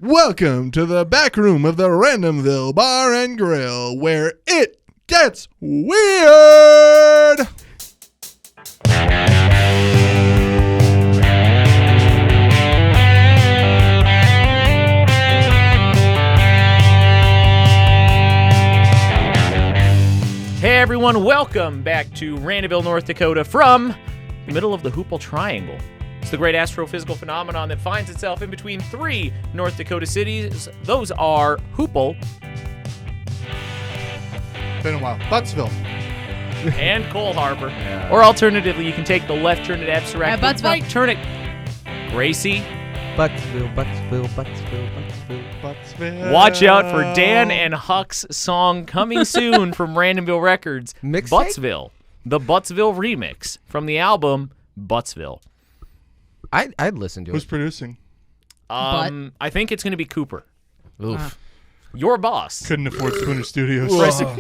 Welcome to the back room of the Randomville Bar and Grill, where it gets weird. Hey everyone, welcome back to Randomville, North Dakota from the middle of the Hoople Triangle. It's the great astrophysical phenomenon that finds itself in between three North Dakota cities. Those are Hoople. Been a while. Buttsville. And Cole Harbor. Or alternatively, you can take the left turn at Abstract, Yeah, the right turn at Gracie. Buttsville. Watch out for Dan and Huck's song coming soon from Randomville Records. Mixtape? Buttsville. The Buttsville remix from the album Buttsville. I'd listen to Who's it. producing? I think it's going to be Cooper. Oof. Your boss. Couldn't afford Spooner Studios.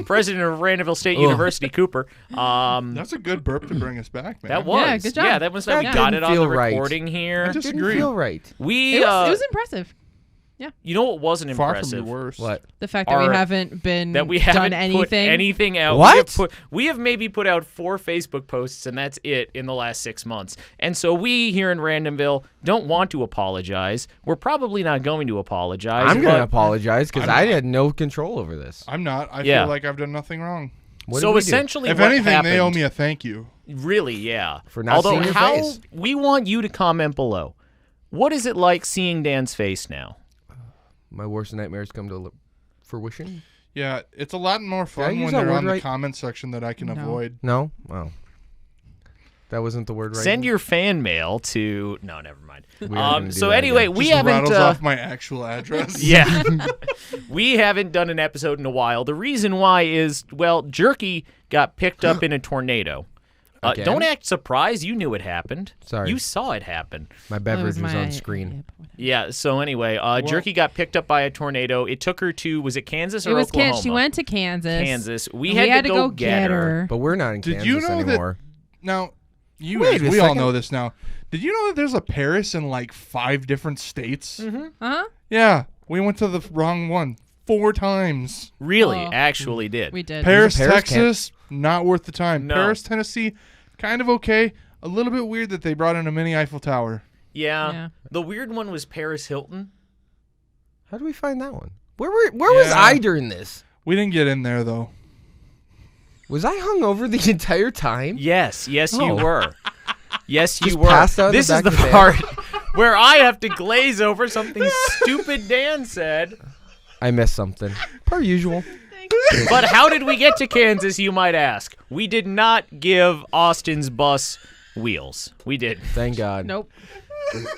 President of Randomville State University, Cooper. That's a good burp to bring us back, man. That was. Yeah, good job. Yeah, that was that we That got didn't it on the feel right. recording here. I Didn't disagree. feel right. It was impressive. You know what wasn't Far impressive? from the worst. What? The fact that we haven't Done done anything. anything out. What? We have maybe put out 4 Facebook posts, and that's it in the last 6 months. And so we here in Randomville don't want to apologize. We're probably not going to apologize. I'm going to but- apologize because I had no control over this. I'm not. I Yeah. feel like I've done nothing wrong. What did So we do? essentially, If what anything, happened, they owe me a thank you. Really, yeah. For not Although seeing your how face. we want you to comment below. What is it like seeing Dan's face now? My worst nightmares come to fruition? Yeah, it's a lot more I fun use when that they're word on the right? comment section that I can No. avoid. No? Oh. That wasn't the word right. Send your fan mail to. No, never mind. We aren't gonna do So that anyway, again. we Just haven't. rattles off my actual address. Yeah, we haven't done an episode in a while. The reason why is, well, Jerky got picked up in a tornado. Again? Don't act surprised. You knew it happened. Sorry. You saw it happen. My beverage was on screen. Yeah. So anyway, Jerky got picked up by a tornado. It took her to, was it Kansas or It was Oklahoma? She went to Kansas. Kansas. We And had to go get her. But we're not in Did Kansas you know anymore. Now, you Wait guys, a we all second. know this now. Did you know that there's a Paris in like 5 different states? Huh? Yeah, we went to the wrong one 4 times. Really, Oh. actually did. We did. Paris, Paris Texas, not worth the time. No. Paris, Tennessee, kind of okay. A little bit weird that they brought in a mini Eiffel Tower. Yeah. The weird one was Paris Hilton. How do we find that one? Where was Yeah. I during this? We didn't get in there though. Was I hungover the entire time? Yes, you Oh. were. Yes, you Just were. passed out in the This is back the of the van. part where I have to glaze over something stupid Dan said. I missed something. Per usual. But how did we get to Kansas, you might ask? We did not give Austin's bus wheels. We didn't. Thank God. Nope.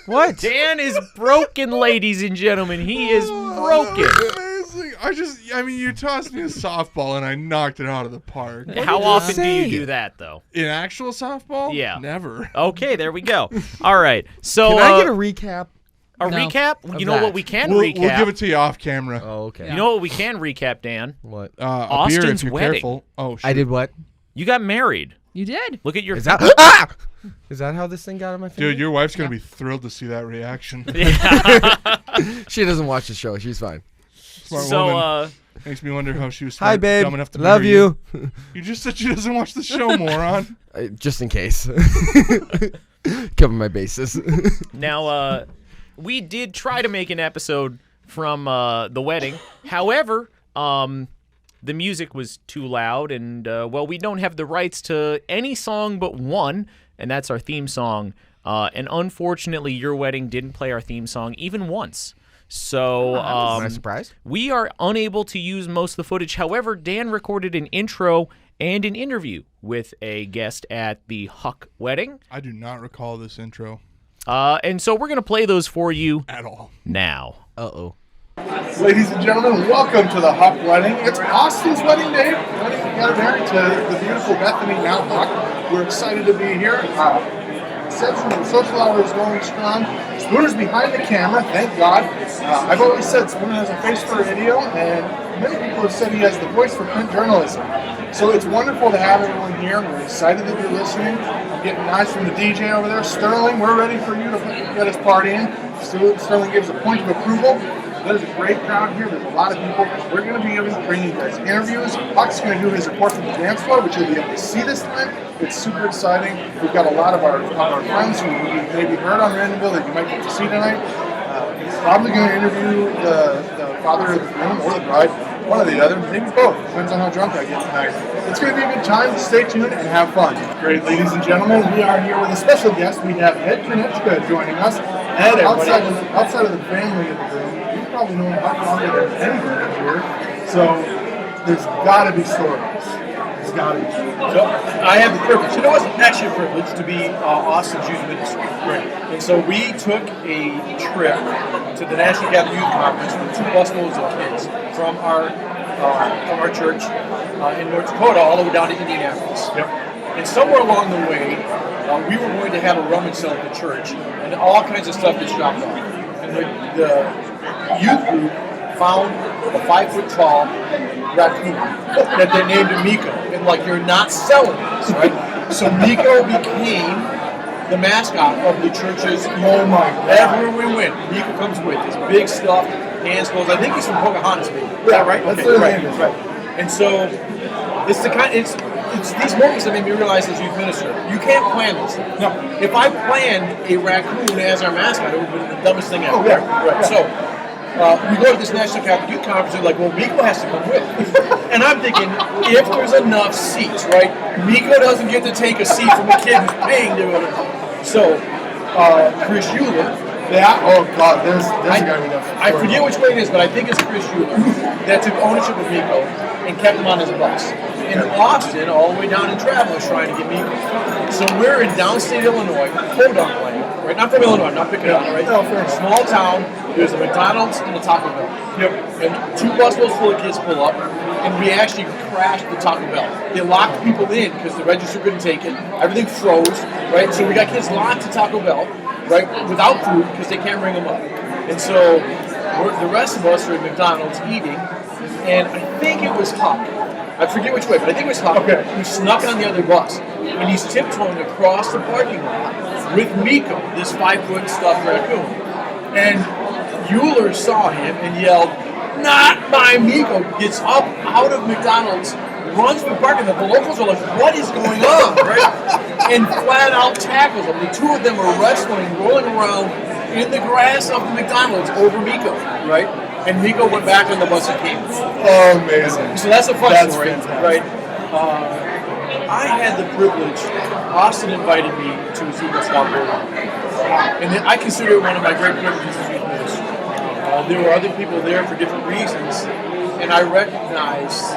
What? Dan is broken, ladies and gentlemen. He is broken. Amazing. I mean, you tossed me a softball and I knocked it out of the park. How did you often do say? you do that, though? In actual softball? Yeah. Never. Okay, there we go. All right. So Can I get a recap? a No. recap? Of You know that. what we can We'll recap? give it to you off camera. Oh, okay. You know what we can recap, Dan? What? A beer Austin's if you're wedding. careful. Oh, shit. I did what? You got married. You did. Look at your Is that ah! Is that how this thing got on my finger? Dude, your wife's going to be thrilled to see that reaction. She doesn't watch the show. She's fine. Smart So, woman. Makes me wonder how she was Hi, smart, babe. dumb enough to Love marry you. You just said she doesn't watch the show, moron. Just in case. Cover my bases. now, we did try to make an episode from the wedding. However, the music was too loud, and, well, we don't have the rights to any song but one, and that's our theme song. And unfortunately, your wedding didn't play our theme song even once. So Am I surprised? we are unable to use most of the footage. However, Dan recorded an intro and an interview with a guest at the Huck wedding. I do not recall this intro And so we're going to play those for you at all. now. Uh-oh. Ladies and gentlemen, welcome to the Huck wedding. It's Austin's wedding day. He got married to the beautiful Bethany now Huck. We're excited to be here. The social hour is going strong. Spooner's behind the camera, thank God. I've always said Spooner has a face for radio, and many people have said he has the voice for print journalism. So it's wonderful to have everyone here. We're excited that you're listening. I'm getting nice from the DJ over there. Sterling, we're ready for you to get us partying. Sterling gives a point of approval. There's a great crowd here. There's a lot of people. We're going to be bringing you guys interviews. Huck's going to do his report from the dance floor, which you'll be able to see this time. It's super exciting. We've got a lot of our friends who you maybe heard on Randomville that you might get to see tonight. He's probably going to interview the father of the groom or the bride, one or the other, maybe both. Depends on how drunk I get tonight. It's going to be a good time. Stay tuned and have fun. Great, ladies and gentlemen, we are here with a special guest. We have Ed Konechka joining us. Ed, outside of the family of the groom, you probably know him much longer than anyone here. So there's got to be stories. There's got to be. So I have the privilege. You know what's actually a privilege to be Austin's youth ministry. Great. And so we took a trip to the National Catholic Youth Conference with 2 busloads of kids from our church in North Dakota all the way down to Indianapolis. Yep. And somewhere along the way, we were going to have a rummage sale at the church, and all kinds of stuff gets dropped off. And the youth group found a 5-foot-tall raccoon that they named him Miko. And like, you're not selling this, right? So Miko became the mascot of the church's. Oh my God. Everywhere we went, Miko comes with his big stuffed hands closed. I think he's from Pocahontas, maybe. Yeah, right. That's Okay, their right, name. right. And so it's the kind. It's these moments that made me realize as youth minister, you can't plan this. No. If I planned a raccoon as our mascot, it would be the dumbest thing ever. Oh, yeah. Right. Yeah. So we go to this National Catholic Youth Conference, and like, well, Miko has to come with. And I'm thinking, if there's enough seats, right? Miko doesn't get to take a seat from a kid who's paying to go to. So Chris Euler. Yeah. Oh God. There's got to be enough. I forget which way it is, but I think it's Chris Euler that took ownership of Miko and kept him on his bus. And Austin, all the way down in Travel, is trying to get Miko. So we're in downstate Illinois, Podunk Lane, right? Not from Illinois, not picking on it, right? No, fair enough. Small town, there's a McDonald's and a Taco Bell. Yep. And 2 busloads full of kids pull up, and we actually crashed the Taco Bell. They locked people in because the register couldn't take it. Everything froze, right? So we got kids locked to Taco Bell, right, without food because they can't bring them up. And so the rest of us are at McDonald's eating, and I think it was Huck. I forget which way, but I think it was Huck. Okay. Who snuck on the other bus, and he's tiptoeing across the parking lot with Miko, this 5-foot stuffed raccoon. And Euler saw him and yelled, "Not my Miko!" Gets up out of McDonald's, runs to the parking lot. The locals are like, "What is going on?" Right? And flat out tackles him. The 2 of them are wrestling, rolling around in the grass of the McDonald's over Miko, right? And Miko went back on the bus and came. Oh, amazing. So that's a fun That's story, fantastic. right? I had the privilege. Austin invited me to his Eagle Scout program, and I consider it one of my great privileges as youth minister. There were other people there for different reasons, and I recognized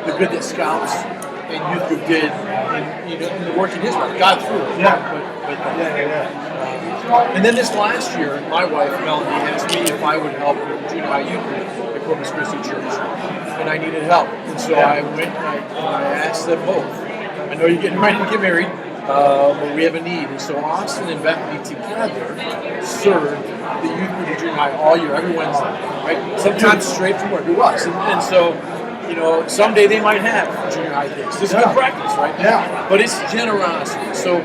the good that Scouts and youth group did in the work in his life. God through it. Yeah. But and then this last year, my wife Melanie asked me if I would help with the junior high youth group at Corpus Christi Church, and I needed help. And so I went and I asked them both. I know you're getting ready to get married, but we have a need. And so Austin and Bethany together served the youth group at junior high all year, every Wednesday, right? Sometimes straight from work. It was, and so. You know, someday they might have junior high kids. This is good practice, right? Yeah. But it's generosity. So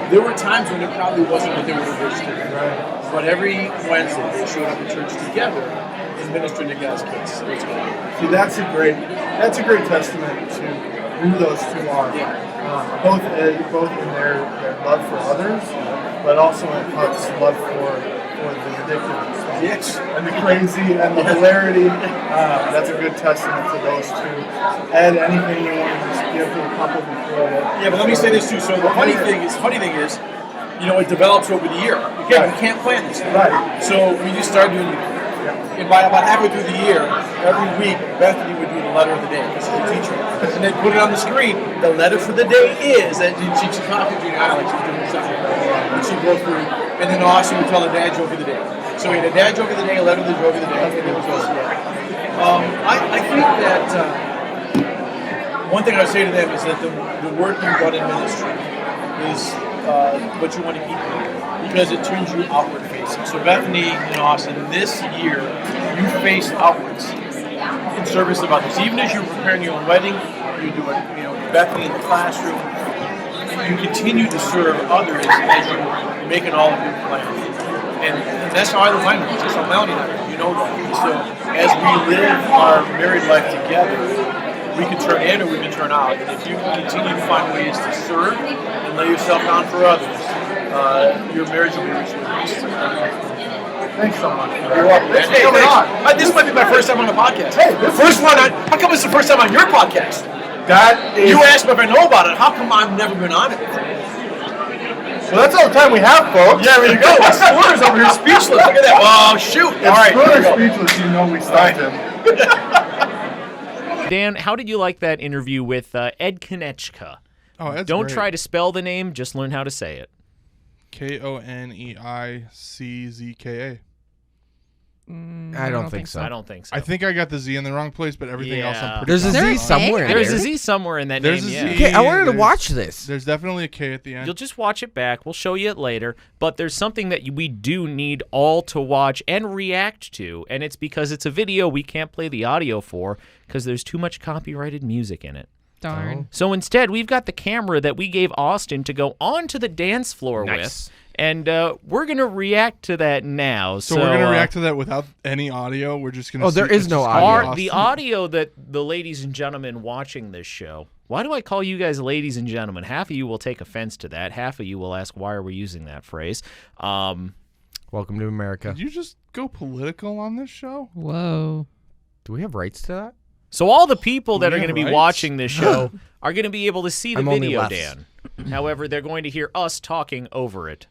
there were times when it probably wasn't what they would have wished to do. Right. But every Wednesday they showed up at church together and ministering to God's kids. So it's good. See, that's a great testament to who those 2 are. Yeah. Both in their love for others, but also in Huck's love for the ridiculous. Yes. And the crazy and the hilarity. That's a good testament to those 2. Ed, anything you want to just give to a couple before that? Yeah, but let me say this too. So the funny thing is, you know, it develops over the year. You can't plan this thing. Right. So we just started doing. And by about halfway through the year, every week, Bethany would do the letter of the day because she's a teacher. And then put it on the screen. The letter for the day is that she's talking to junior high like she's doing something. And she'd go through, and then Austin would tell the dad joke of the day. So we had a dad joke of the day, a letter of the joke of the day, and it was also I think that one thing I would say to them is that the work you've done in ministry is what you want to keep doing because it turns you outward facing. So Bethany and Austin, this year you face outwards in service of others. Even as you're preparing your own wedding, you're doing, Bethany in the classroom. You continue to serve others as you're making all of your plans. And that's how I live my life. That's how Melanie and I do. we know that. So as we live our married life together, we can turn in or we can turn out. And if you continue to find ways to serve and lay yourself down for others, your marriage will be richly blessed. Thanks so much. You're welcome. Thanks for coming on. This might be my first time on the podcast. Hey, the first one. How come it's the first time on your podcast? That is. You asked me if I know about it. How come I've never been on it before? Well, that's all the time we have, folks. Yeah, there you go. Spooner's over here speechless. Look at that. Oh, shoot. If All right. Spooner's speechless, you know we stopped him. Dan, how did you like that interview with Ed Konechka? Oh, that's Don't great. try to spell the name, just learn how to say it. Koneiczka. I don't think so. I don't think so. I think I got the Z in the wrong place, but everything else I'm pretty There's a confident Z on. somewhere in There's there. a Z somewhere in that There's name, a yeah. Z. Okay, I wanted to There's- watch this. There's definitely a K at the end. You'll just watch it back. We'll show you it later. But there's something that we do need all to watch and react to, and it's because it's a video we can't play the audio for because there's too much copyrighted music in it. Darn. So instead, we've got the camera that we gave Austin to go onto the dance floor with, and we're going to react to that now. So we're gonna react to that without any audio. We're just gonna. Oh, there see, is it's no just audio. gonna be The Austin. audio that the ladies and gentlemen watching this show. Why do I call you guys ladies and gentlemen? Half of you will take offense to that. Half of you will ask, why are we using that phrase? Welcome to America. Did you just go political on this show? Whoa. Do we have rights to that? So all the people that We are going to have be rights? watching this show are going to be able to see the I'm only video, lefts. Dan. However, they're going to hear us talking over it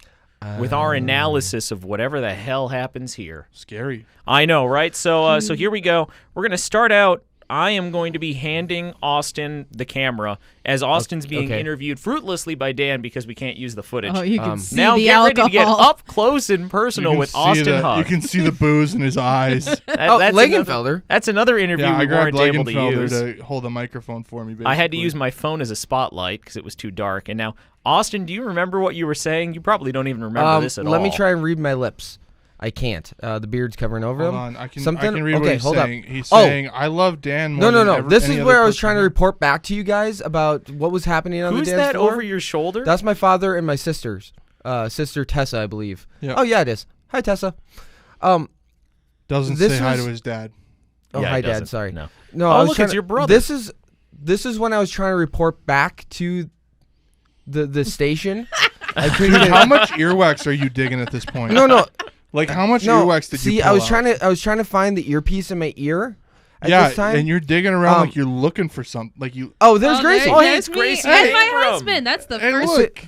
with our analysis of whatever the hell happens here. Scary. I know, right? So so here we go. We're going to start out. I am going to be handing Austin the camera as Austin's being okay. interviewed fruitlessly by Dan because we can't use the footage. Oh, you can see now the get alcohol. ready to get up close and You personal can with see Austin Huck. You can see the booze in his eyes. That's Langenfelder. That's another interview Yeah, I we grabbed weren't able to use. Langenfelder to hold a microphone for me. Basically. I had to use my phone as a spotlight because it was too dark. And now, Austin, do you remember what you were saying? You probably don't even remember this at all. Let me try and read my lips. I can't. The beard's covering over Hold them. on, I can Something? read what Okay, he's hold up. saying. He's Oh. saying, "I love Dan more No. than This any is other where I was person trying to here." report back to you guys about what was happening on Who's the dance that floor. over your shoulder? That's my father and my sister's. Sister Tessa, I believe. Yeah. Oh yeah, it is. Hi Tessa. Doesn't this say hi to was- his dad. Oh Yeah, hi it Dad. doesn't. Sorry. No. No. Oh, I was look, trying it's to- your brother. This is when I was trying to report back to the station. I couldn't get. How much earwax are you digging at this point? No. Like how much No. earwax did See, you pull I was out? trying to find the earpiece in my ear. At Yeah, this time. and you're digging around Um, like you're looking for something. Like you. Oh, there's Gracie. Oh, hey, there's it's me Gracie and my Abram. husband. That's the Hey, first. look.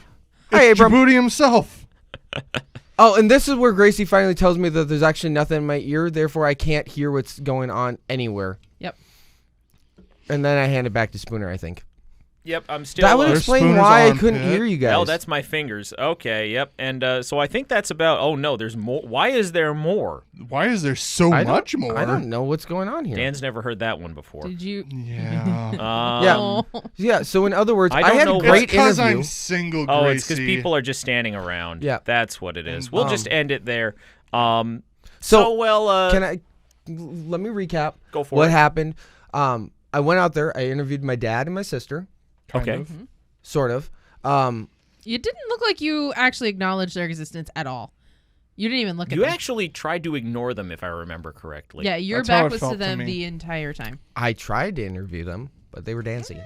Hi, It's Abram. Djibouti himself. Oh, and this is where Gracie finally tells me that there's actually nothing in my ear, therefore I can't hear what's going on anywhere. Yep. And then I hand it back to Spooner, I think. Yep, I'm still. That would There's explain Spooner's why I armpit. couldn't hear you guys. Oh, that's my fingers. Okay, yep. And so I think that's about. Oh no, there's more. Why is there more? Why is there so I don't- much more? I don't know what's going on here. Dan's never heard that one before. Did you? Yeah. Yeah. Oh. Yeah, so in other words, I I, don't had know a great Because interview. I'm single, Oh, Gracie. it's because people are just standing around. Yeah. That's what it is. We'll just end it there. So, Well, Can I let me recap go for what it. happened? I went out there, I interviewed my dad and my sister, Kind Okay. of. sort of. You didn't look like you actually acknowledged their existence at all. You didn't even look at You them. actually tried to ignore them, if I remember correctly. Yeah, your That's how back it was felt to to them me. the entire time. I tried to interview them, but they were dancing.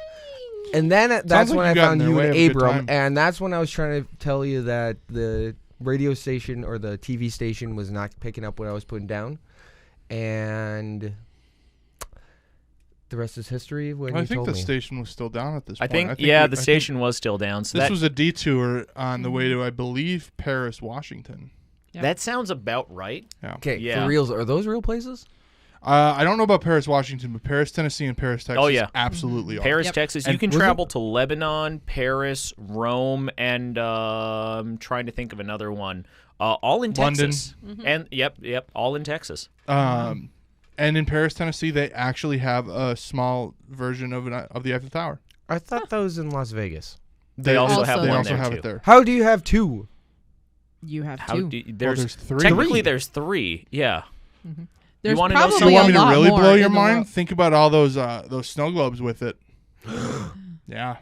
And then that's like when you I got in found their you way and of a good Abram, time. and that's when I was trying to tell you that the radio station or the TV station was not picking up what I was putting down, and the rest is history. When I you think told the me. station was still down at this I point. think, we- yeah, I the think station was still down. So This that, was a detour on the way to, I believe, Paris, Washington. Yeah. that sounds about right. Okay, Yeah. for reals, are those real places? I don't know about Paris, Washington, but Paris, Tennessee, and Paris, Texas. Oh, yeah. Absolutely are. Paris, Yep. Texas. And You can was it- travel to Lebanon, Paris, Rome, and I'm trying to think of another one. All in London. Texas. And yep, all in Texas. And in Paris, Tennessee, they actually have a small version of the Eiffel Tower. I thought that was in Las Vegas. They also Also have there. They one also there have too. it there. How do you have two? You have How two. do, Well, there's three. technically there's three. Yeah. There's wanna know probably something? You want me a to lot really more blow in your the mind? world. Think about all those snow globes with it. Yeah.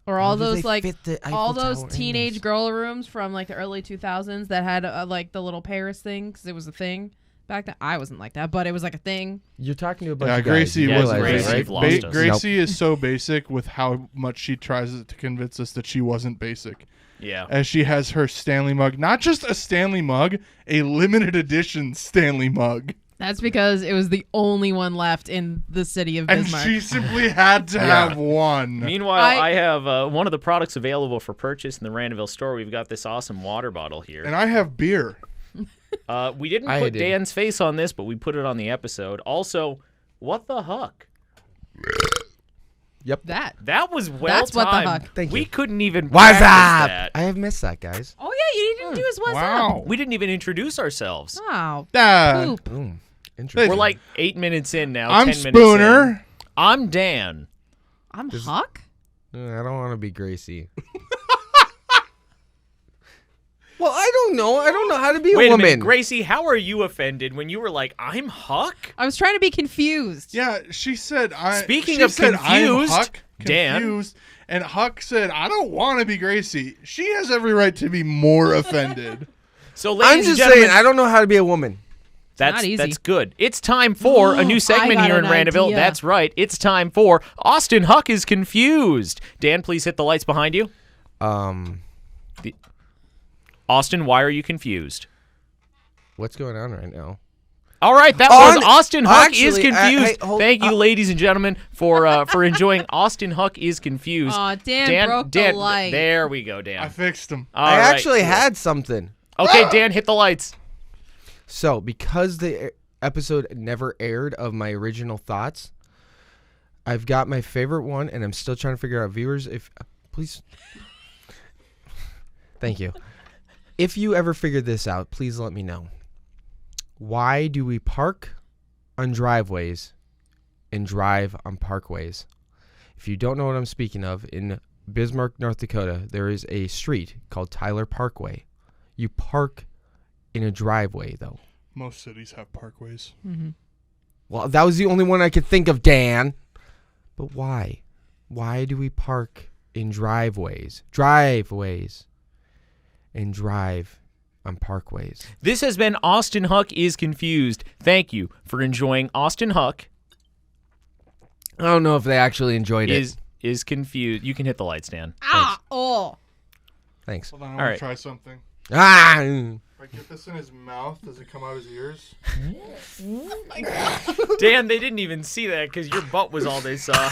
Or all How do those they like fit the all Eiffel those Tower in teenage this? girl rooms from like the early 2000s that had like the little Paris thing because it was a thing back then. I wasn't like that, but it was like a thing. You're talking to a bunch Yeah, of guys. Gracie You was realize Gracie that, right? lost us. Gracie is so basic with how much she tries to convince us that she wasn't basic. Yeah. As she has her Stanley mug, not just a Stanley mug, a limited edition Stanley mug. That's because it was the only one left in the city of And Bismarck. she simply had to have one. Meanwhile, I have one of the products available for purchase in the Randomville store. We've got this awesome water bottle here. And I have beer. We didn't I put did. Dan's face on this, but we put it on the episode. Also, what the huck? Yep. That was well That's what the timed. huck. Thank We you. couldn't even What's practice up? that. I have missed that, guys. Oh yeah, you didn't do his what's Wow. up. We didn't even introduce ourselves. Wow. Ah, Poop. Interesting. We're like 8 minutes in now. I'm 10 minutes in. Spooner. I'm Dan. I'm Huck. I don't want to be Gracie. Well, I don't know. I don't know how to be Wait a a woman. minute, Gracie, how are you offended when you were like, I'm Huck? I was trying to be confused. Yeah, she said Speaking she of said, I'm confused, Huck, Dan. confused, and Huck said, I don't want to be Gracie. She has every right to be more offended. So, I'm ladies and just gentlemen, saying, I don't know how to be a woman. that's not easy. that's good. It's time for a new segment got here in an Randomville. idea. That's right. It's time for Austin Huck is confused. Dan, please hit the lights behind you. Austin, why are you confused? What's going on right now? All right, that On- was Austin Huck is actually, confused. hey, hold- Thank you, ladies and gentlemen, for enjoying Austin Huck is confused. Aw, Dan broke the light. There we go, Dan. I fixed him. All I right, actually cool. had something. Okay, Dan, hit the lights. So, because the episode never aired of my original thoughts, I've got my favorite one, and I'm still trying to figure out viewers. If please, thank you. If you ever figure this out, please let me know. Why do we park on driveways and drive on parkways? If you don't know what I'm speaking of, in Bismarck, North Dakota, there is a street called Tyler Parkway. You park in a driveway, though. Most cities have parkways. Well, that was the only one I could think of, Dan. But why? Why do we park in driveways? And drive on parkways. This has been Austin Huck is confused. Thank you for enjoying Austin Huck I don't know if they actually enjoyed it. is confused. You can hit the lights, Dan. Ah, oh. Thanks. Hold on, I All want right. to try something. Ah! If I get this in his mouth, does it come out his ears? Dan, they didn't even see that because your butt was all they saw.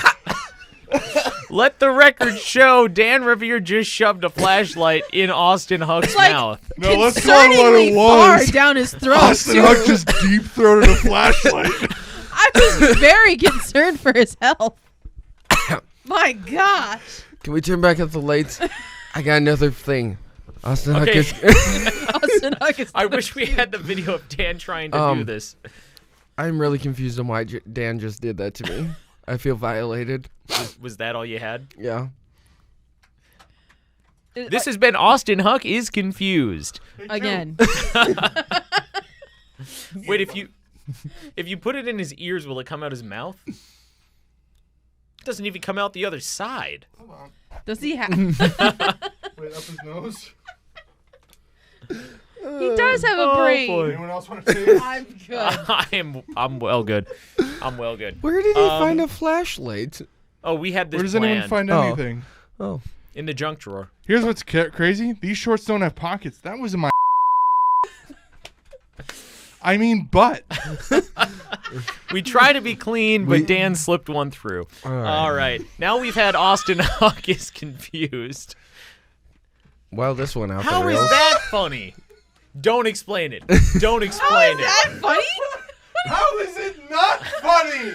Let the record show Dan Revier just shoved a flashlight in Austin Huck's Like- mouth. No, let's call it what Concerningly it far was. down his throat. Austin too. Huck just deep-throated a flashlight. I was very concerned for his health. My gosh. Can we turn back up the lights? I got another thing. Austin Huck Okay. is... Austin Huck is I wish we had the video of Dan trying to do this. I'm really confused on why Dan just did that to me. I feel violated. Was that all you had? Yeah. This has been Austin Huck is confused. again. Wait, if you put it in his ears, will it come out his mouth? It doesn't even come out the other side. Hold on. Does he have? Wait, up his nose. He does have a brain. boy. Anyone else want to taste? I'm good. I'm well good. I'm well good. Where did he find a flashlight? Oh, we had this Where does planned anyone find Oh. anything? Oh. in the junk drawer. Here's what's crazy. These shorts don't have pockets. That was in my... I mean butt. We try to be clean, but We- Dan slipped one through. All All right. Now we've had Austin Huck is confused. Well, this one out How the is rails. that funny? Don't explain it. Don't How explain is it. that funny? How is it not funny?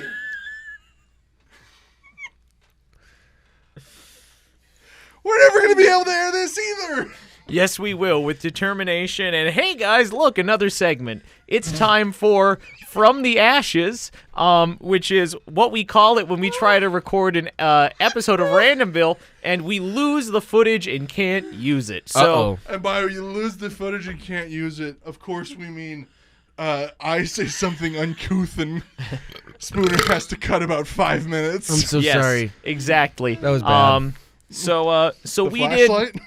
We're never going to be able to air this either. Yes, we will, with determination. And hey, guys, look, another segment. It's time for From the Ashes, which is what we call it when we try to record an episode of Randomville and we lose the footage and can't use it. So, Uh-oh. And by you lose the footage and can't use it, of course we mean I say something uncouth and Spooner has to cut about 5 minutes. I'm so yes, sorry. exactly. That was bad. So The we did. flashlight?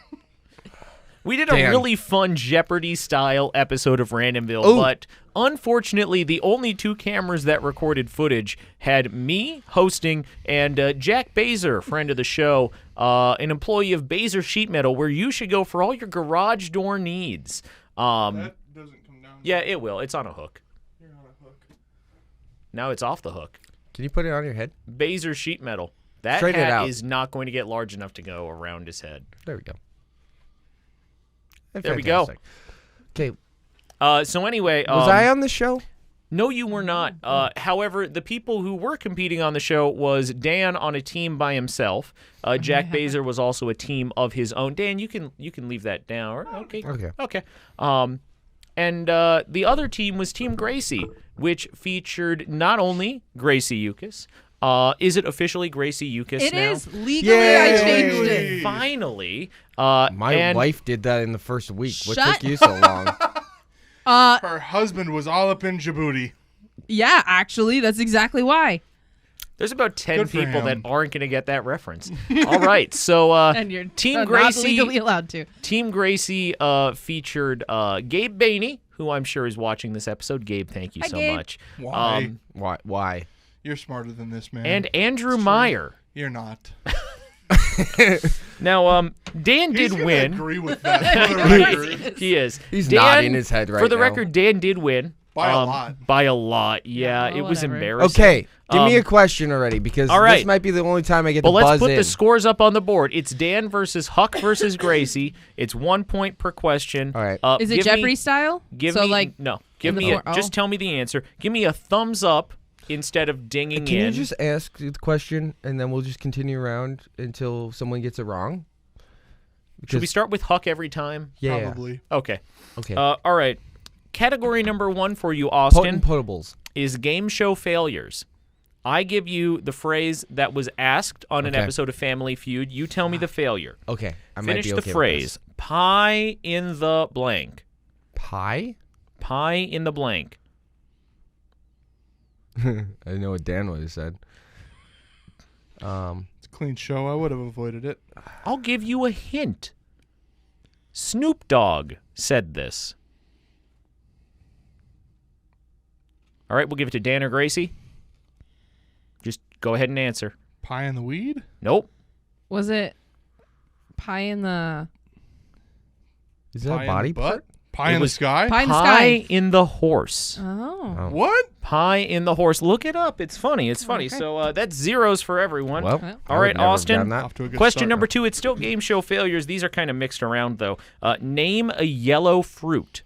We did a Dan. really fun Jeopardy-style episode of Randomville, Ooh. but unfortunately, the only 2 cameras that recorded footage had me hosting and Jack Baser, friend of the show, an employee of Baser Sheet Metal, where you should go for all your garage door needs. That doesn't come down. Yeah, it will. It's on a hook. You're on a hook. Now it's off the hook. Can you put it on your head? Baser Sheet Metal. That Straighten it hat out. is not going to get large enough to go around his head. There we go. There we go. Okay, So anyway, was I on the show? No, you were not. However, the people who were competing on the show was Dan on a team by himself. Jack Baser was also a team of his own. Dan, you can leave that down. Okay. Okay. And the other team was Team Gracie, which featured not only Gracie Ukis. Is it officially Gracie Ukis It now? is. Legally, I Yay. changed it. Finally. My wife did that in the first week. What Shut took you so long? Her husband was all up in Djibouti. Yeah, actually, that's exactly why. There's about 10 Good for people that him. aren't going to get that reference. All right, so And you're Team not Gracie. legally allowed to. Team Gracie featured Gabe Bainey, who I'm sure is watching this episode. Gabe, thank you Hi, so Gabe. much. Why? Why? You're smarter than this, man. And Andrew Meyer. You're not. Now, Dan He's did gonna win. agree with that for the record. He is. He's Dan, nodding his head right For the now. record, Dan did win. By a lot. By a lot, yeah. well, It was whatever. embarrassing. Okay, give me Um, a question already because all right. this might be the only time I get But to let's buzz put in. the scores up on the board. It's Dan versus Huck versus Gracie. It's 1 point per question. All right. Is it give Jeopardy me- style? Give so me like no. Give in the me a, cor- just oh. tell me the answer. Give me a thumbs up instead of dinging Can in. you just ask the question and then we'll just continue around until someone gets it wrong? Should we start with Huck every time? Yeah. Probably. Okay. Okay. All right. Category number 1 for you, Austin, Potables. is game show failures. I give you the phrase that was asked on an Okay. episode of Family Feud. You tell me the failure. Okay. I might Finish be the okay phrase. Pie in the blank. With this. Pie? Pie in the blank. I know what Dan would have said. It's a clean show. I would have avoided it. I'll give you a hint. Snoop Dogg said this. All right, we'll give it to Dan or Gracie. Just go ahead and answer. Pie in the weed? Nope. Was it pie in the Is that Pie a body in the butt? part? Pie It in the was sky? pie in the Pie sky? in the horse. Oh. What? Pie in the horse. Look it up. It's funny. It's funny. Okay. So that's zeros for everyone. Well, Well. I All would right, never have Austin. done that. Off to a good Question start. number 2. It's still game show failures. These are kind of mixed around, though. Name a yellow fruit.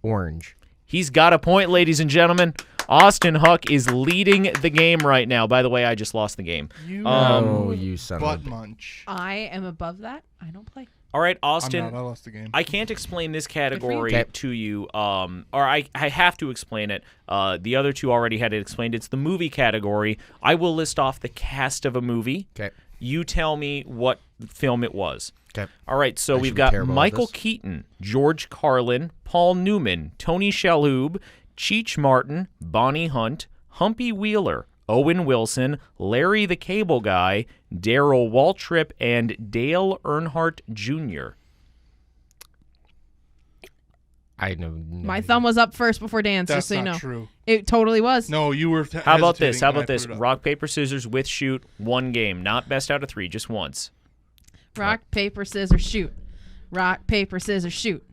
Orange. He's got a point, ladies and gentlemen. Austin Huck is leading the game right now. By the way, I just lost the game. You Oh, you son butt of a... munch. I am above that. I don't play. All right, I'm Austin. not. I lost the game. I can't explain this category Okay. to you, or I have to explain it. The other two already had it explained. It's the movie category. I will list off the cast of a movie. Okay. You tell me what film it was. Okay. All right, so I we've should be got terrible at Michael this. Keaton, George Carlin, Paul Newman, Tony Shalhoub, Cheech Martin, Bonnie Hunt, Humpy Wheeler, Owen Wilson, Larry the Cable Guy, Daryl Waltrip, and Dale Earnhardt Jr. I know. My thumb was up first before Dan's, That's just so you not know. true. It totally was. No, you were. How about this? How hesitating about when I this? put it up. Rock, paper, scissors with shoot, one game. Not best out of 3, just once. Rock, paper, scissors, shoot. Rock, paper, scissors, shoot.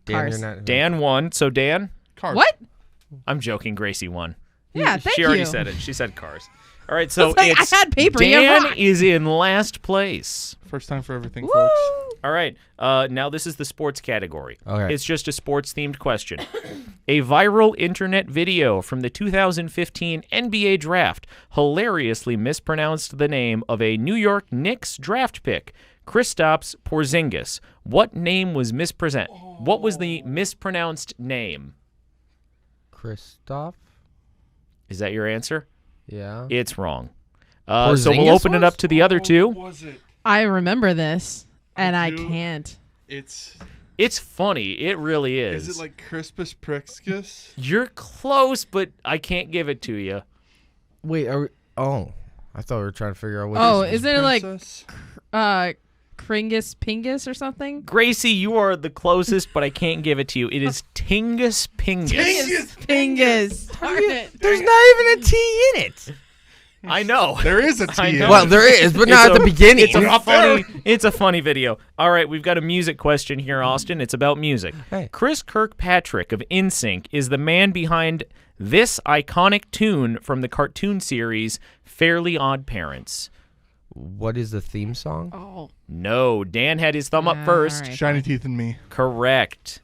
Dan, Cars. you're not... Dan won, so Dan, Cars. What? I'm joking, Gracie won. Yeah, thank She already you. said it. She said cars. All right, so It's like, it's I had paper, you Dan rock. is in last place. First time for everything, Woo! folks. All right, now this is the sports category. Okay. It's just a sports-themed question. A viral internet video from the 2015 NBA draft hilariously mispronounced the name of a New York Knicks draft pick, Kristaps Porzingis. What name was What was the mispronounced name? Christoph? Is that your answer? Yeah. It's wrong. So we'll Porzingis open it was? up to the other two. What was it? I remember this, and I do. can't. It's. It's funny. It really is. Is it like Crispus Prixgus? You're close, but I can't give it to you. Wait, are we... Oh. I thought we were trying to figure out what Oh, this is it like Princess? Kringus Pingus or something? Gracie, you are the closest, but I can't give it to you. It is Tingus Pingus. Pingus. Darn it. There's not even a T in it. I know. There is a I T. know. in Well, it. there is, but not at the beginning. It's a funny video. All right, we've got a music question here, Austin. It's about music. Hey. Chris Kirkpatrick of NSYNC is the man behind this iconic tune from the cartoon series Fairly Odd Parents. What is the theme song? Oh. No, Dan had his thumb up Yeah, first. all right. Shiny Teeth and Me. Correct.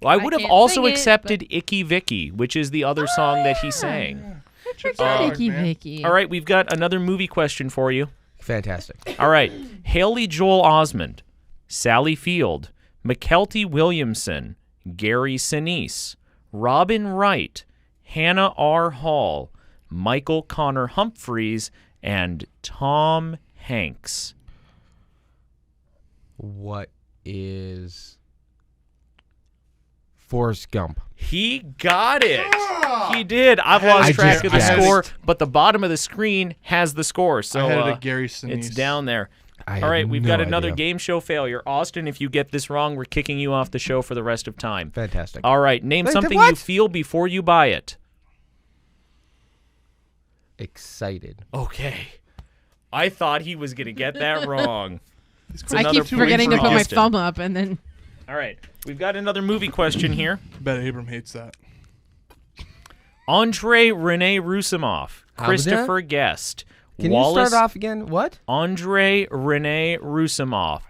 Well, I would have can't also sing it, accepted Icky Vicky, which is the other song that he sang. Forgot Icky man. Vicky. All right, we've got another movie question for you. Fantastic. All right. Haley Joel Osment, Sally Field, McKelty Williamson, Gary Sinise, Robin Wright, Hannah R. Hall, Michael Connor Humphreys, and Tom Hanks. What is Forrest Gump? He got it. He did. I've lost I track just of the guessed. score, but the bottom of the screen has the score. So I had it at Gary Sinise. it's down there. I All right, have we've no got another idea. game show failure. Austin, if you get this wrong, we're kicking you off the show for the rest of time. Fantastic. All right, name Wait, something you what? feel before you buy it. Excited. Okay. I thought he was going to get that wrong. It's I another keep point forgetting for to put my Austin. thumb up and then. All right, we've got another movie question here. I bet Abram hates that. Andre Rene Roussimoff, Christopher Guest, Can Wallace you start off again? What? Andre Rene Roussimoff.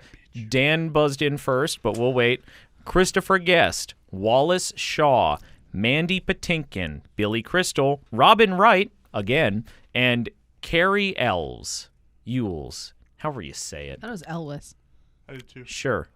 Dan buzzed in first, but we'll wait. Christopher Guest, Wallace Shaw, Mandy Patinkin, Billy Crystal, Robin Wright, again, and Carrie Yules. However you say it. That was Elvis. I did too. Sure.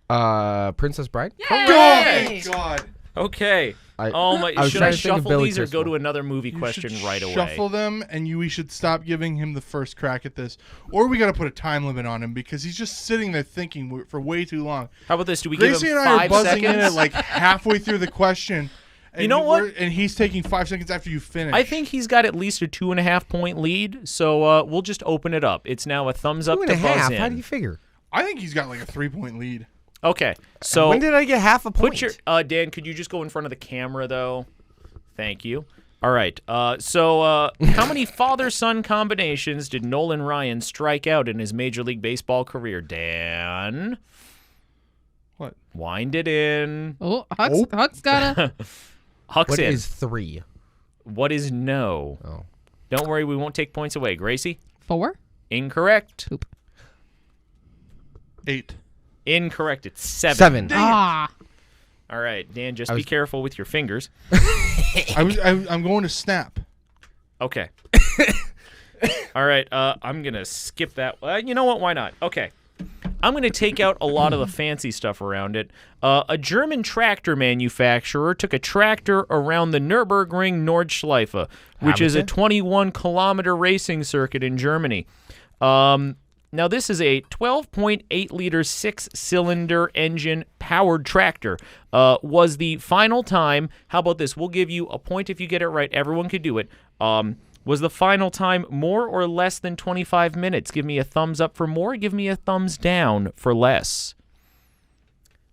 Princess Bride? Yay! Oh, God. Okay. I was Should trying I to think of shuffle Billy these or Crystal. go to another movie You question should right away? Shuffle them, and we should stop giving him the first crack at this. Or we got to put a time limit on him because he's just sitting there thinking for way too long. How about this? Do we Gracie give and him I are 5 buzzing seconds? in at like halfway through the question. And You know what? And he's taking 5 seconds after you finish. I think he's got at least a 2.5 point lead, so we'll just open it up. It's now a thumbs up Two to and a buzz half. in. How do you figure? I think he's got like a 3-point lead. Okay, so When did I get half a point? put your Dan. Could you just go in front of the camera though? Thank you. All right. So how many father-son combinations did Nolan Ryan strike out in his Major League Baseball career? Dan, What? wind it in. Oh, Huck's got a. Huck's What in. is 3? What is no? Oh. Don't worry, we won't take points away. Gracie, 4? incorrect. 8. Incorrect. It's 7. 7. Ah. All right, Dan, just I be was- careful with your fingers. I'm going to snap. Okay. All right, I'm going to skip that. You know what? Why not? Okay. I'm going to take out a lot of the fancy stuff around it. A German tractor manufacturer took a tractor around the Nürburgring Nordschleife, which is a 21-kilometer racing circuit in Germany. Now, this is a 12.8-liter 6-cylinder engine powered tractor. Was the final time, how about this? We'll give you a point if you get it right. Everyone could do it. Was the final time more or less than 25 minutes? Give me a thumbs up for more. Give me a thumbs down for less.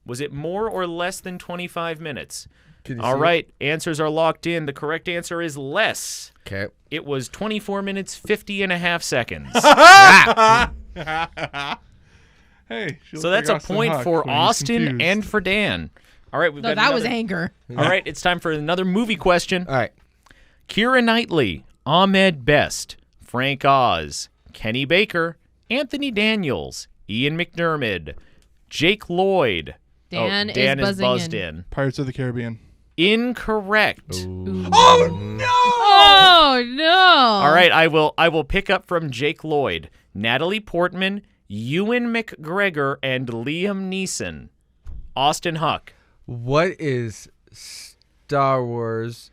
Was it more or less than 25 minutes? All right, answers are locked in. The correct answer is less. Okay. It was 24 minutes, 50 and a half seconds. Hey. she So looks that's like a Austin point Huck for when he's Austin confused. and for Dan. All right, we've No, got that was another- anger. All right, it's time for another movie question. All right. Keira Knightley, Ahmed Best, Frank Oz, Kenny Baker, Anthony Daniels, Ian McDermott, Jake Lloyd. Dan Dan is is buzzing buzzed in. in. Pirates of the Caribbean. Incorrect. Oh, no! Oh no! All right, I will pick up from Jake Lloyd, Natalie Portman, Ewan McGregor, and Liam Neeson. Austin Huck. What is Star Wars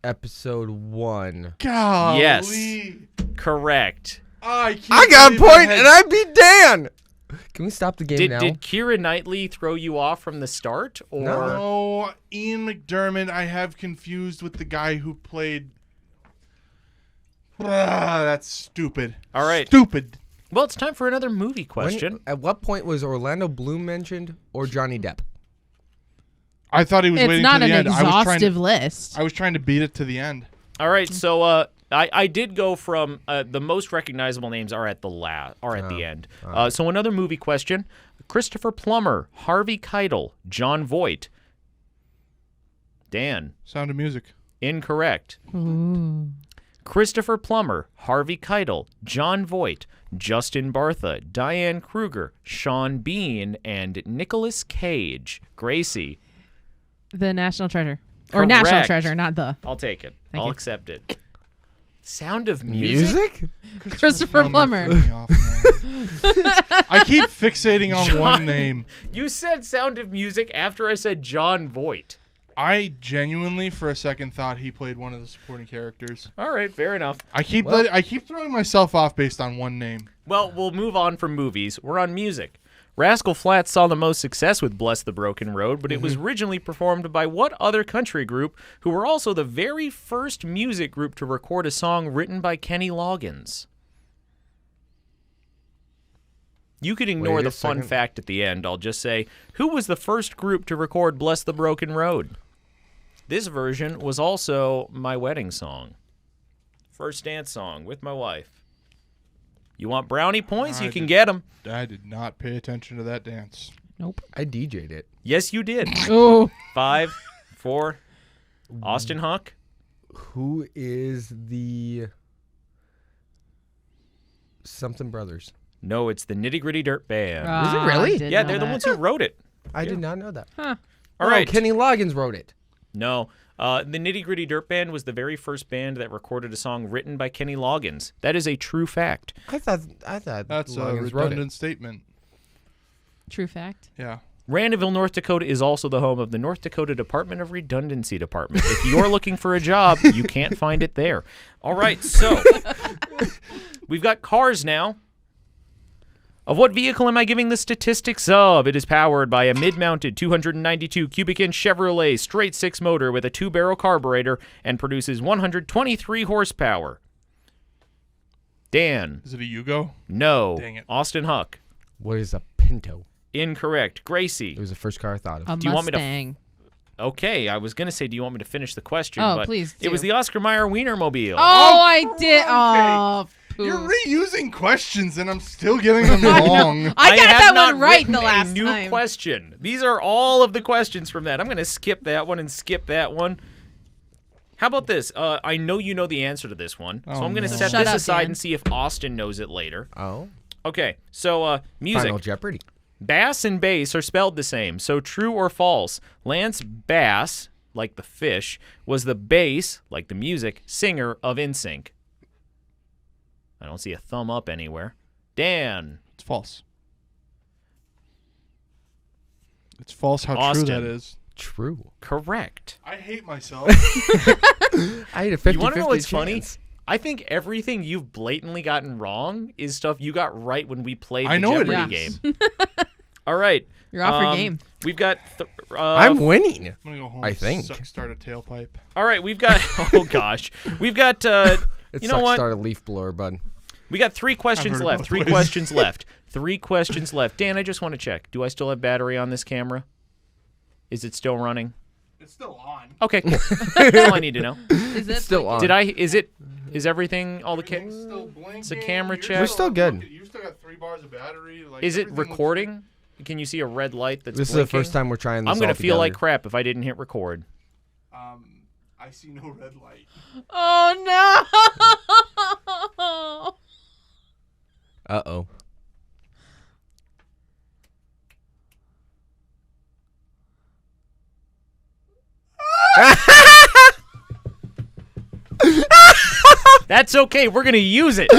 Episode 1? Golly. Yes. Correct. I can't I got a believe point, had- and I beat Dan. Can we stop the game Did now? Keira Knightley throw you off from the start, or No, Ian McDermott I have confused with the guy who played... that's stupid. All right. Stupid. Well, it's time for another movie question. At what point was Orlando Bloom mentioned or Johnny Depp? I thought he was It's waiting not to the an end. exhaustive list. I was trying to beat it to the end. All right, so I did go from the most recognizable names are at the end. So another movie question: Christopher Plummer, Harvey Keitel, John Voight. Dan. Sound of Music. Incorrect. Ooh. Christopher Plummer, Harvey Keitel, John Voight, Justin Bartha, Diane Kruger, Sean Bean, and Nicolas Cage. Gracie. The National Treasure. Or National Correct. Treasure, not the. I'll take it. Thank I'll you. accept it. Sound of Music? Christopher Plummer. threw me off, man. I keep fixating on John- one name. You said Sound of Music after I said John Voight. I genuinely, for a second, thought he played one of the supporting characters. All right, fair enough. I keep throwing myself off based on one name. Well, we'll move on from movies. We're on music. Rascal Flatts saw the most success with Bless the Broken Road, but it was originally performed by what other country group who were also the very first music group to record a song written by Kenny Loggins? You could ignore Wait a the fun second. fact at the end. I'll just say, who was the first group to record Bless the Broken Road? This version was also my wedding song. First dance song with my wife. You want brownie points? You can get them. I did not pay attention to that dance. Nope. I DJ'd it. Yes, you did. Oh. 5, 4. Austin Huck. Who is the something brothers? No, it's the Nitty Gritty Dirt Band. Is it really? I did Yeah, know they're the that. ones who wrote it. I did not know that. Huh. All right. Kenny Loggins wrote it. No. The Nitty Gritty Dirt Band was the very first band that recorded a song written by Kenny Loggins. That is a true fact. I thought That's a Loggins wrote redundant it. statement. True fact. Yeah. Randomville, North Dakota is also the home of the North Dakota Department of Redundancy Department. If you're looking for a job, you can't find it there. All right, so we've got cars now. Of what vehicle am I giving the statistics of? It is powered by a mid-mounted 292 cubic inch Chevrolet straight six motor with a 2-barrel carburetor and produces 123 horsepower. Dan. Is it a Yugo? No. Dang it. Austin Huck. What is a Pinto? Incorrect. Gracie. It was the first car I thought of. A Do you want me to Mustang. Okay, I was going to say, do you want me to finish the question? Oh, but please It was do. the Oscar Mayer Wienermobile. Oh, I did. okay. Oh, poo. You're reusing questions and I'm still getting them wrong. I got have that not one right written the last a new time. question. These are all of the questions from that. I'm going to skip that one and skip that one. How about this? I know you know the answer to this one, so Oh, I'm going to no. set Shut this up, aside Dan. and see if Austin knows it later. Oh, Okay, so music. Final Jeopardy. Bass and bass are spelled the same, so true or false? Lance Bass, like the fish, was the bass, like the music, singer of NSYNC. I don't see a thumb up anywhere. Dan. It's false. It's false how Austin. true that is. True. Correct. I hate myself. I had a 50-50 You want to know what's funny? chance. I think everything you've blatantly gotten wrong is stuff you got right when we played the I know it Jeopardy is. game. All right. You're off your game. We've got... I'm winning. I'm gonna go home. I and think. start a tailpipe. all right, we've got... Oh, gosh. We've got... It you know sucks what? start a leaf blower, bud. We got 3 questions heard left. both 3 ways. questions left. 3 questions left. Dan, I just want to check. Do I still have battery on this camera? Is it still running? It's still on. Okay, cool. That's all I need to know. Is it Still on. Is everything all the Everything's still blinking. It's a camera You're check. We're still good. You still got 3 bars of battery. Like, Is it everything looks recording? Can you see a red light that's This is blinking? the first time we're trying this I'm gonna all feel like together. crap if I didn't hit record. good. I see no red light. Oh no! Uh-oh. That's okay. We're gonna use it.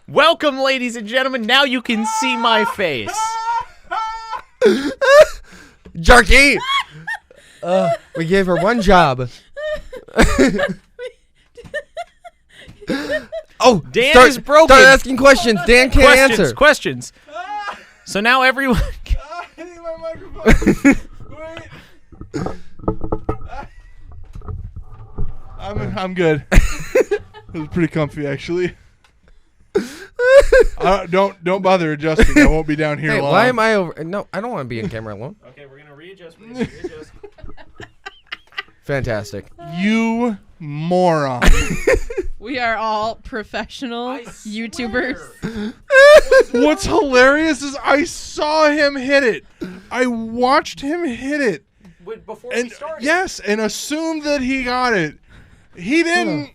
Welcome, ladies and gentlemen. Now you can see my face. Jerky! We gave her one job. Oh, Dan start, is broken. Start asking questions. Dan can't answer. Questions. So now everyone. I need my microphone. Wait. I'm good. It was pretty comfy, actually. Don't bother adjusting. I won't be down here Hey, long. why am I over? No, I don't want to be in camera alone. Okay, we're gonna readjust. Readjust. Fantastic. You moron. We are all professional I YouTubers. What's hilarious is I saw him hit it. I watched him hit it. Before And yes, and assumed that he got it. He didn't.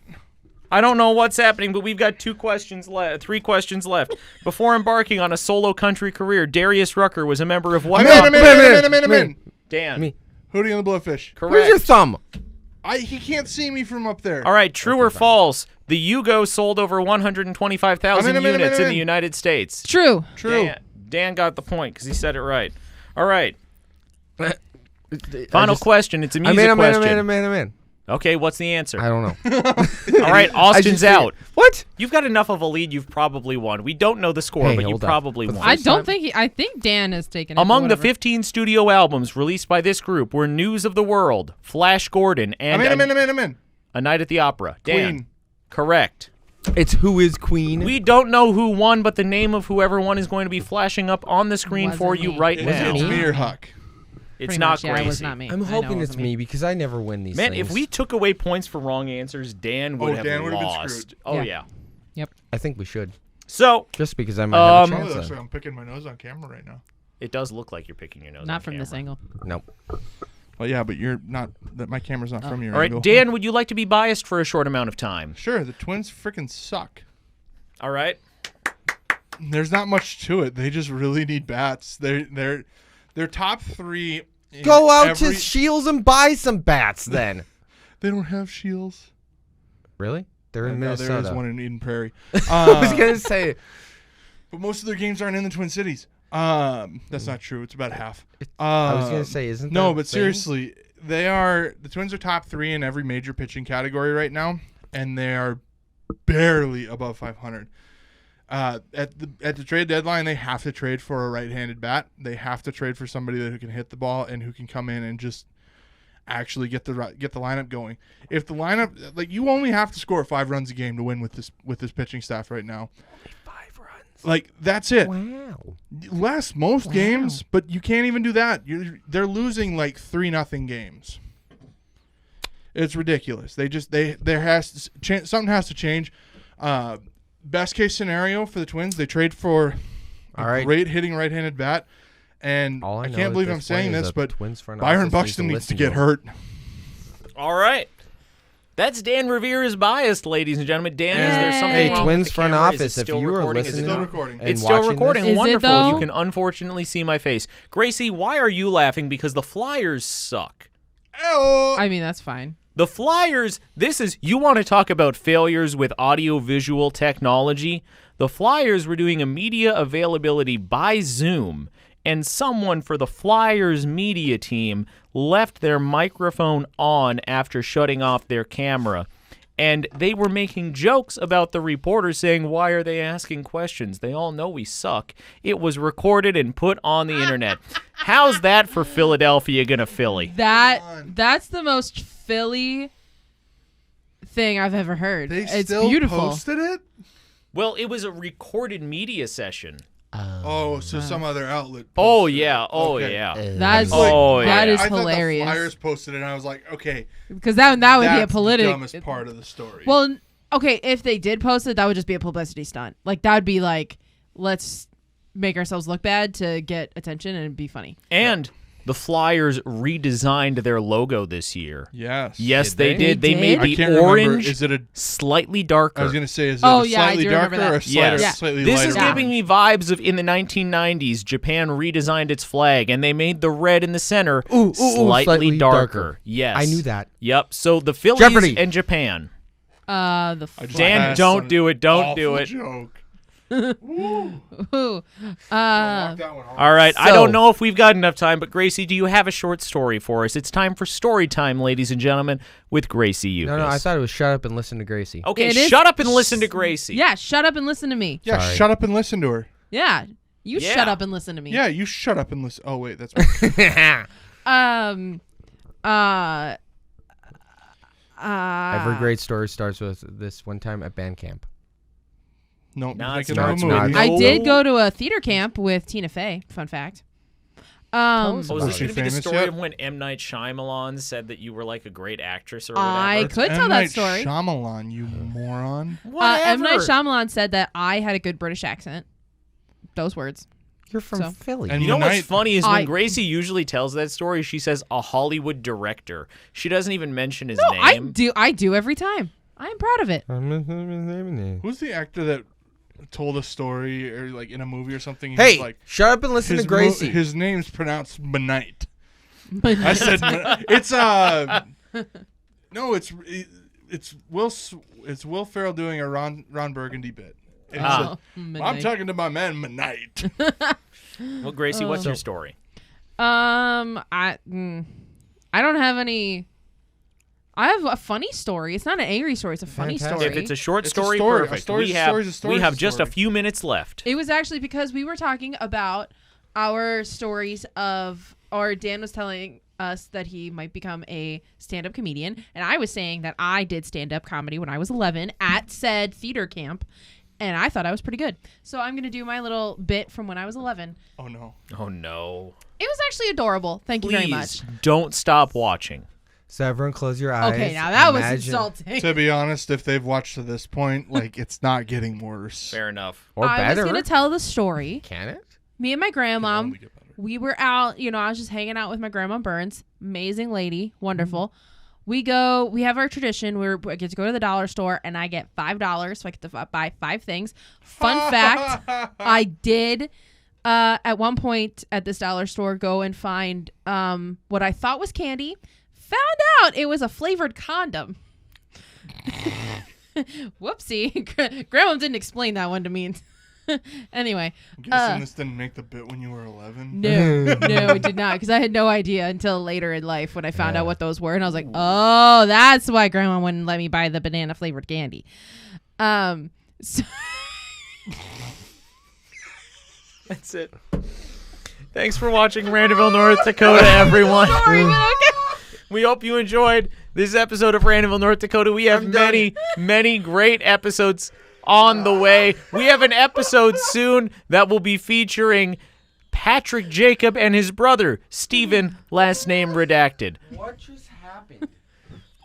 I don't know what's happening, but we've got 3 questions left. Before embarking on a solo country career, Darius Rucker was a member of what? I'm in. Dan. Me. Hootie and the Blowfish. Correct. Where's your thumb? He can't see me from up there. All right, true or false? The Yugo sold over 125,000 units in the United States. True. True. Dan got the point because he said it right. All right. Final question. It's a music question. I'm in. Okay, what's the answer? I don't know. All right, Austin's out. What? You've got enough of a lead. You've probably won. We don't know the score, Hey, but you hold on. probably For the won. I don't think I think Dan has taken it. Among the whatever. 15 studio albums released by this group were News of the World, Flash Gordon, and I'm in. A Night at the Opera. Dan. Queen. Correct. It's Who Is Queen? We don't know who won, but the name of whoever won is going to be flashing up on the screen Wasn't for you me. right It's now. me or Huck. It's Pretty not much, Gracie. Yeah, it was not me. I'm I know hoping it it's wasn't me because I never win these Man, things. if we took away points for wrong answers, Dan would have Dan would've been lost. screwed. Oh, Yeah. yeah. I think we should. So, Just because I might have a Oh, chance. that's then. why I'm picking my nose on camera right now. it does look like you're picking your nose. Not on from this camera. angle. Nope. Well, yeah, but you're not. That my camera's not from your All right, angle. Dan, would you like to be biased for a short amount of time? Sure, the Twins freaking suck. All right. There's not much to it. They just really need bats. They're top 3. in Go out to every- Shields and buy some bats then. They don't have shields. Really? They're in No, Minnesota. there is one in Eden Prairie. I was going to say. But most of their games aren't in the Twin Cities. That's not true. It's about half. I was going to say, isn't No, that a but thing? seriously, the Twins are top 3 in every major pitching category right now, and they are barely above 500. At the trade deadline, they have to trade for a right-handed bat. They have to trade for somebody who can hit the ball and who can come in and just actually get the lineup going. If the lineup, like, you only have to score 5 runs a game to win with this pitching staff right now. 5 runs. Like, that's it. Wow. Less most games, but you can't even do that. They're losing like 3-0 games. It's ridiculous. Something has to change. Best case scenario for the Twins, they trade for All a right. great hitting right-handed bat, and All I know can't at believe this I'm saying point is this, that but the Twins front Byron office Buxton needs to listen get him. hurt. All right. That's Dan Revier is biased, ladies and gentlemen. Dan, is there something Hey, wrong Twins with the front camera? Is office, it if still you were recording? Is it listening Still not? recording. and It's still watching recording. this? Is it, Wonderful. though? You can unfortunately see my face. Gracie, why are you laughing? Because the Flyers suck. Oh, I mean, that's fine. The Flyers, you want to talk about failures with audio-visual technology? The Flyers were doing a media availability by Zoom, and someone for the Flyers media team left their microphone on after shutting off their camera. And they were making jokes about the reporters saying, why are they asking questions? They all know we suck. It was recorded and put on the internet. How's that for Philadelphia gonna Philly? That's the most Philly thing I've ever heard. they It's still beautiful. posted it? Well, it was a recorded media session. Oh, so some other outlet. Oh, posted it. yeah. Oh, Okay. yeah. That's Oh, that yeah. is I thought hilarious. the Flyers posted it, and I was like, okay, Because that would be a that's the political. dumbest part of the story. Well, okay, if they did post it, that would just be a publicity stunt. Like that would be like, let's make ourselves look bad to get attention and be funny. And the Flyers redesigned their logo this year. yes. Yes, Did they they? did. They They made did? I the can't remember. orange Is it a? slightly darker. I was gonna say, is it Oh, a yeah, I slightly do remember darker or a that. slighter, Yes. slightly This lighter? is Yeah. giving me vibes of in the 1990s, Japan redesigned its flag, and they made the red in the center slightly darker. Yes. I knew that. Yep. So the Phillies Jeopardy. and Japan. The I just Dan, passed don't on do an it. Don't do awful it. Joke. ooh, Knock that one off. All right. I So- don't know if we've got enough time, but Gracie, do you have a short story for us? It's time for story time, ladies and gentlemen, with Gracie Ucas. No, I thought it was shut up and listen to Gracie. Okay, It is- shut up and listen to Gracie. yeah, shut up and listen to me. Yeah, Sorry. shut up and listen to her. Yeah, you Yeah. shut up and listen to me. Yeah, you shut up and listen. Oh wait, that's Every great story starts with this one time at band camp. Nope. No, you're it's thinking not. of It's a not. movie. I No. did go to a theater camp with Tina Fey. Fun fact. Oh, is Was this she going to be the famous story yet? of when M. Night Shyamalan said that you were like a great actress or whatever? I could tell M. that Night story. Shyamalan, you moron. M. Night Whatever. Shyamalan said that I had a good British accent. Those words. You're from So- Philly. And You know what's Night- funny is when I- Gracie usually tells that story, she says a Hollywood director. She doesn't even mention his No, name. I do every time. I'm proud of it. Who's the actor that told a story or like in a movie or something? He's Hey, like, shut up and listen to Gracie. his name's pronounced Manite. I said it's no, it's Will Ferrell doing a Ron Burgundy bit. And he said, I'm talking to my man Manite. Well, Gracie, what's your story? I don't have any. I have a funny story. It's not an angry story. It's a funny Fantastic. story. If it's a short It's a story, story. A perfect. story's we a have story's a story's we have a just a story. few minutes left. It was actually because we were talking about our stories of, or Dan was telling us that he might become a stand-up comedian, and I was saying that I did stand-up comedy when I was 11 at said theater camp, and I thought I was pretty good. So I'm gonna do my little bit from when I was 11. Oh no. Oh no! It was actually adorable. Thank you very Please much. don't stop watching. So everyone close your eyes. Okay, now that was Imagine- insulting. To be honest, if they've watched to this point, like it's not getting worse. Fair enough. Or I better. was gonna tell the story. Can it? Me and my grandma, only get better. we were out, I was just hanging out with my grandma Burns. Amazing lady, wonderful. We have our tradition where I get to go to the dollar store and I get $5 so I get to buy 5 things. Fun fact, I did at one point at this dollar store go and find what I thought was candy. Found out it was a flavored condom. Whoopsie. Grandma didn't explain that one to me. Anyway. I'm guessing this didn't make the bit when you were 11. No, it did not, because I had no idea until later in life when I found out what those were, and I was like, "Oh, that's why Grandma wouldn't let me buy the banana flavored candy." So That's it. Thanks for watching Randomville, North Dakota, everyone. sorry, but okay. We hope you enjoyed this episode of Randomville, North Dakota. We have many great episodes on the way. We have an episode soon that will be featuring Patrick Jacob and his brother, Stephen, last name redacted. What just happened?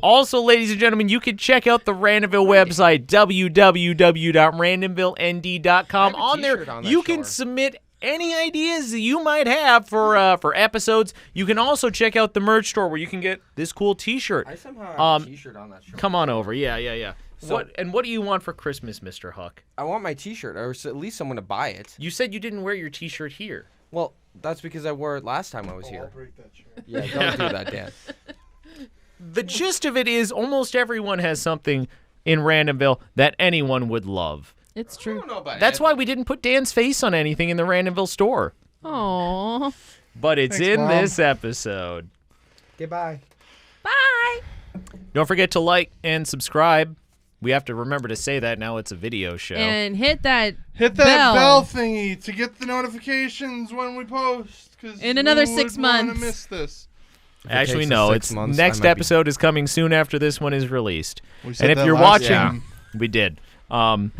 Also, ladies and gentlemen, you can check out the Randomville website, www.randomvilleND.com. On there, t-shirt on that you can show. submit any ideas that you might have for episodes. You can also check out the merch store where you can get this cool T-shirt. I somehow have a t-shirt on that show. Come on over. Yeah. So- What do you want for Christmas, Mr. Huck? I want my t-shirt, or at least someone to buy it. You said you didn't wear your T-shirt here. Well, that's because I wore it last time I was I'll here. break that chair. Yeah, don't do that, Dan. The gist of it is almost everyone has something in Randomville that anyone would love. It's true. know about That's why we didn't put Dan's face on anything in the Randomville store. Aww. But it's Thanks, in Mom. this episode. Goodbye. Bye. Don't forget to like and subscribe. We have to remember to say that now it's a video show. And hit that Bell thingy to get the notifications when we post. 'Cause In another who 6 would wanna months. miss this? Actually, takes us no. 6 It's months, I next might be- episode is coming soon after this one is released. We said And if that you're last watching, time. we did. And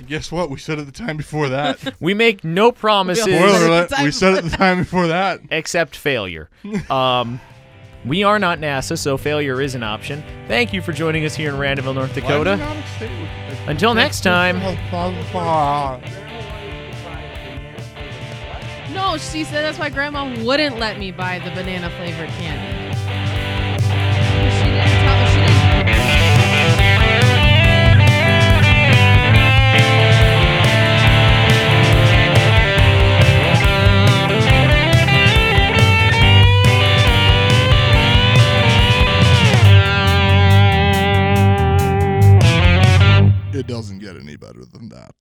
guess what? We said it the time before that. We make no promises Spoiler alert. time We said it the time before that. except failure. We are not NASA, so failure is an option. Thank you for joining us here in Randomville, North Dakota. Until next time. No, she said that's why Grandma wouldn't let me buy the banana flavored candy. She didn't tell. She didn't. It doesn't get any better than that.